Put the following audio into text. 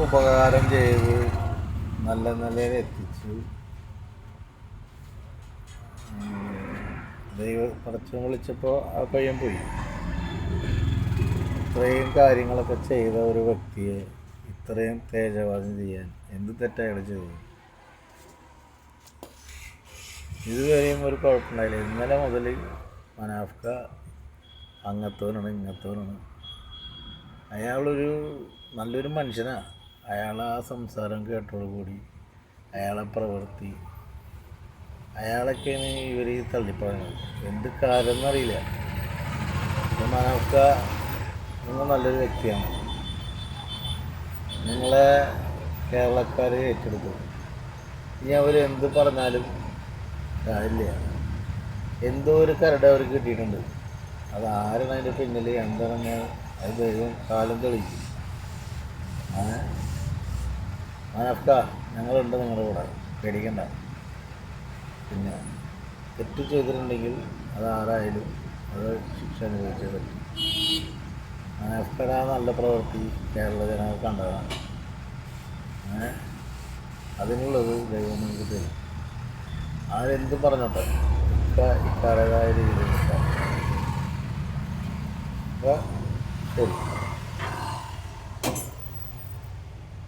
ഉപകാരം ചെയ്ത് നല്ല നിലയിൽ എത്തിച്ചു. പടച്ചവൻ വിളിച്ചപ്പോൾ ആ പയ്യൻ പോയി. ഇത്രയും കാര്യങ്ങളൊക്കെ ചെയ്ത ഒരു വ്യക്തിയെ ഇത്രയും തേജവാദം ചെയ്യാൻ എന്ത് തെറ്റായാണ് ചെയ്തത്? ഇതുവരെയും ഒരു കുഴപ്പമുണ്ടായില്ല. ഇന്നലെ മുതൽ മനാഫ്ക അങ്ങത്തോനാണ് ഇങ്ങത്തോനാണ്. അയാളൊരു നല്ലൊരു മനുഷ്യനാണ്. അയാൾ ആ സംസാരം കേട്ടോടുകൂടി അയാളെ പ്രവൃത്തി അയാളൊക്കെയാണ് ഇവർ തള്ളിപ്പറയുന്നത്. എന്ത് കാര്യം എന്നറിയില്ല. മനാഫ്ക നിങ്ങൾ നല്ലൊരു വ്യക്തിയാണ്. നിങ്ങളെ കേരളക്കാർ ഏറ്റെടുക്കും. ഇനി അവരെന്ത് പറഞ്ഞാലും കാര്യമില്ല. എന്തോ ഒരു കരട് അവർക്ക് കിട്ടിയിട്ടുണ്ട്. അത് ആരാണ് അതിൻ്റെ പിന്നിൽ എന്താണെന്ന് അത് ദൈവം കാലം തെളിയിക്കും. മനാഫ്ക ഞങ്ങളുണ്ട് നിങ്ങളുടെ കൂടെ, പേടിക്കണ്ട. പിന്നെ തെറ്റ് ചെയ്തിട്ടുണ്ടെങ്കിൽ അത് ആരായാലും അത് ശിക്ഷ അനുഭവിച്ചേ പറ്റും. മനാഫ്കയുടെ നല്ല പ്രവൃത്തി കേരള ജനങ്ങൾ കണ്ടതാണ്. അതിനുള്ളത് ദൈവം നിങ്ങൾക്ക് തരും. ആരെന്ത് പറഞ്ഞോട്ടെ, ഇക്കാരതായ രീതിയിൽ. അപ്പോൾ ശരി.